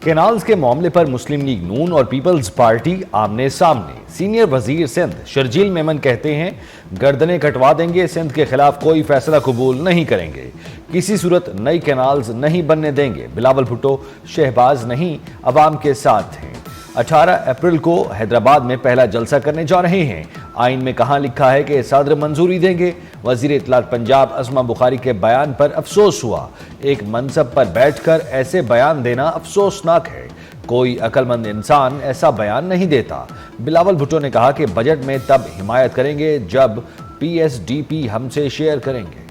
Canals کے معاملے پر مسلم league نون اور پیپلز پارٹی آمنے سامنے۔ سینئر وزیر سندھ شرجیل میمن کہتے ہیں گردنیں کٹوا دیں گے، سندھ کے خلاف کوئی فیصلہ قبول نہیں کریں گے، کسی صورت نئی کینالز نہیں بننے دیں گے۔ بلاول بھٹو شہباز نہیں عوام کے ساتھ ہیں۔ 18 اپریل کو حیدرآباد میں پہلا جلسہ کرنے جا رہے ہیں۔ آئین میں کہاں لکھا ہے کہ صدر منظوری دیں گے؟ وزیر اطلاعات پنجاب اسما بخاری کے بیان پر افسوس ہوا۔ ایک منصب پر بیٹھ کر ایسے بیان دینا افسوسناک ہے، کوئی عقل مند انسان ایسا بیان نہیں دیتا۔ بلاول بھٹو نے کہا کہ بجٹ میں تب حمایت کریں گے جب پی ایس ڈی پی ہم سے شیئر کریں گے۔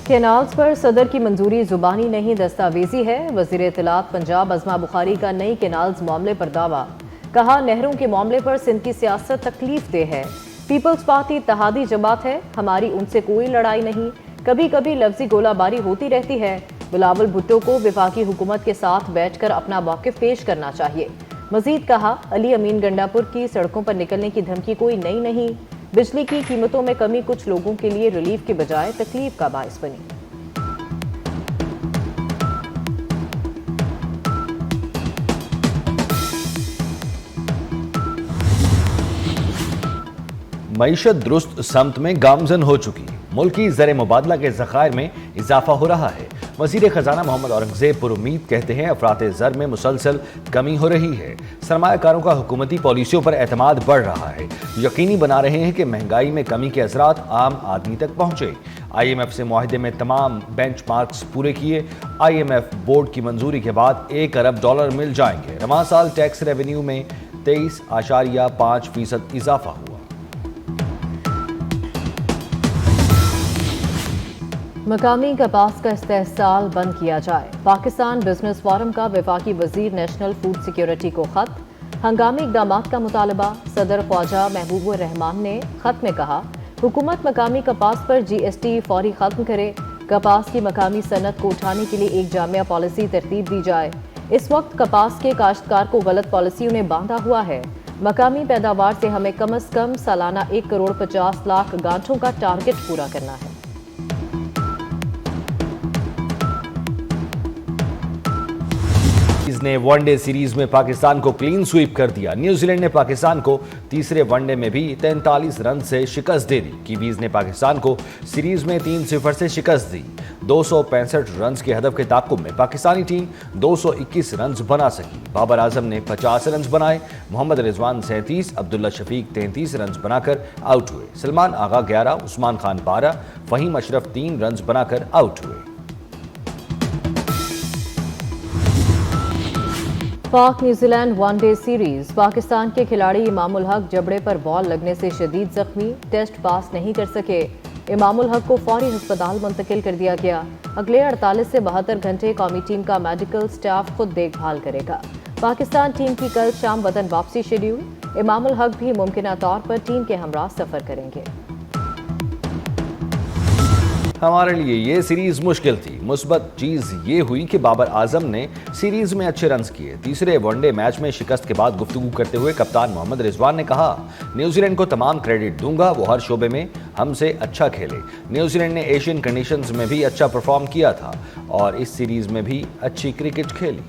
کینالز پر صدر کی منظوری زبانی نہیں دستاویزی ہے۔ وزیر اطلاعات پنجاب اسما بخاری کا نئی کینالز معاملے پر دعویٰ، کہا نہروں کے معاملے پر سندھ کی سیاست تکلیف دہ ہے۔ پیپلز پارٹی اتحادی جماعت ہے، ہماری ان سے کوئی لڑائی نہیں، کبھی کبھی لفظی گولہ باری ہوتی رہتی ہے۔ بلاول بھٹو کو وفاقی حکومت کے ساتھ بیٹھ کر اپنا موقف پیش کرنا چاہیے۔ مزید کہا علی امین گنڈاپور کی سڑکوں پر نکلنے کی دھمکی کوئی نئی نہیں، بجلی کی قیمتوں میں کمی کچھ لوگوں کے لیے ریلیف کے بجائے تکلیف کا باعث بنی۔ معیشت درست سمت میں گامزن ہو چکی، ملکی زر مبادلہ کے ذخائر میں اضافہ ہو رہا ہے۔ وزیر خزانہ محمد اورنگزیب پر امید کہتے ہیں افراط زر میں مسلسل کمی ہو رہی ہے، سرمایہ کاروں کا حکومتی پالیسیوں پر اعتماد بڑھ رہا ہے، یقینی بنا رہے ہیں کہ مہنگائی میں کمی کے اثرات عام آدمی تک پہنچے۔ آئی ایم ایف سے معاہدے میں تمام بینچ مارکس پورے کیے، آئی ایم ایف بورڈ کی منظوری کے بعد $1 ارب مل جائیں گے۔ رواں سال ٹیکس ریونیو میں 23.5% اضافہ ہوا۔ مقامی کپاس کا استحصال بند کیا جائے، پاکستان بزنس فورم کا وفاقی وزیر نیشنل فوڈ سیکیورٹی کو خط، ہنگامی اقدامات کا مطالبہ۔ صدر خواجہ محبوب الرحمان نے خط میں کہا حکومت مقامی کپاس پر جی ایس ٹی فوری ختم کرے، کپاس کی مقامی صنعت کو اٹھانے کے لیے ایک جامع پالیسی ترتیب دی جائے۔ اس وقت کپاس کے کاشتکار کو غلط پالیسیوں نے باندھا ہوا ہے، مقامی پیداوار سے ہمیں کم از کم سالانہ 1.50 کروڑ گانٹھوں کا ٹارگٹ پورا کرنا ہے۔ نے ون ڈے سیریز میں پاکستان کو کلین سویپ کر دیا، نیوزی لینڈ نے پاکستان کو تیسرے ون ڈے میں بھی 43 رن سے شکست دے دی۔ کیویز نے پاکستان کو سیریز میں 3-0 سے شکست دی۔ 265 رنز کے ہدف کے تعاقب میں پاکستانی ٹیم 221 رنز بنا سکی۔ بابر اعظم نے 50 رنز بنائے، محمد رضوان 37، عبداللہ شفیق 33 رنز بنا کر آؤٹ ہوئے، سلمان آغا 11، عثمان خان 12، فہیم اشرف 3 رنز بنا کر آؤٹ ہوئے۔ پاک New Zealand one day series, Pakistan کے کھلاڑی امام الحق جبڑے پر بال لگنے سے شدید زخمی، ٹیسٹ پاس نہیں کر سکے۔ امام الحق کو فوری ہسپتال منتقل کر دیا گیا۔ اگلے 48 سے 72 گھنٹے قومی ٹیم کا میڈیکل سٹاف خود دیکھ بھال کرے گا۔ پاکستان ٹیم کی کل شام وطن واپسی شیڈیول، امام الحق بھی ممکنہ طور پر ٹیم کے ہمراہ سفر کریں گے۔ ہمارے لیے یہ سیریز مشکل تھی، مثبت چیز یہ ہوئی کہ بابر اعظم نے سیریز میں اچھے رنز کیے۔ تیسرے ون ڈے میچ میں شکست کے بعد گفتگو کرتے ہوئے کپتان محمد رضوان نے کہا نیوزی لینڈ کو تمام کریڈٹ دوں گا، وہ ہر شعبے میں ہم سے اچھا کھیلے۔ نیوزی لینڈ نے ایشین کنڈیشنز میں بھی اچھا پرفارم کیا تھا اور اس سیریز میں بھی اچھی کرکٹ کھیلی۔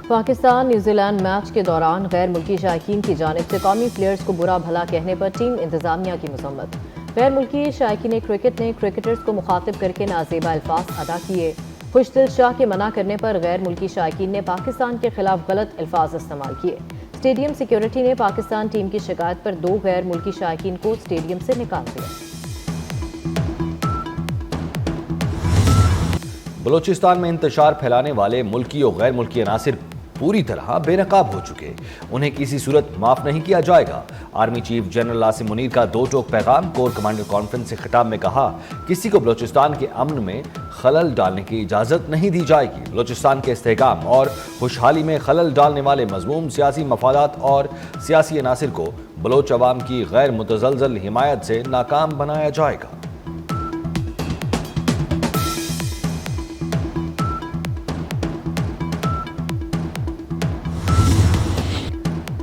پاکستان نیوزی لینڈ میچ کے دوران غیر ملکی شائقین کی جانب سے قومی پلیئرز کو برا بھلا کہنے پر ٹیم انتظامیہ کی مذمت۔ غیر ملکی شائقین کرکٹ نے کرکٹرز کو مخاطب کر کے نازیبا الفاظ ادا کیے۔ خوش دل شاہ کے منع کرنے پر غیر ملکی شائقین نے پاکستان کے خلاف غلط الفاظ استعمال کیے۔ اسٹیڈیم سیکیورٹی نے پاکستان ٹیم کی شکایت پر 2 غیر ملکی شائقین کو اسٹیڈیم سے نکال دیا۔ بلوچستان میں انتشار پھیلانے والے ملکی اور غیر ملکی عناصر پوری طرح بے نقاب ہو چکے، انہیں کسی صورت معاف نہیں کیا جائے گا۔ Army chief general Asim Munir کا 2 ٹوک پیغام، کور کمانڈر کانفرنس سے خطاب میں کہا کسی کو بلوچستان کے امن میں خلل ڈالنے کی اجازت نہیں دی جائے گی۔ بلوچستان کے استحکام اور خوشحالی میں خلل ڈالنے والے مذموم سیاسی مفادات اور سیاسی عناصر کو بلوچ عوام کی غیر متزلزل حمایت سے ناکام بنایا جائے گا۔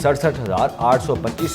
67,825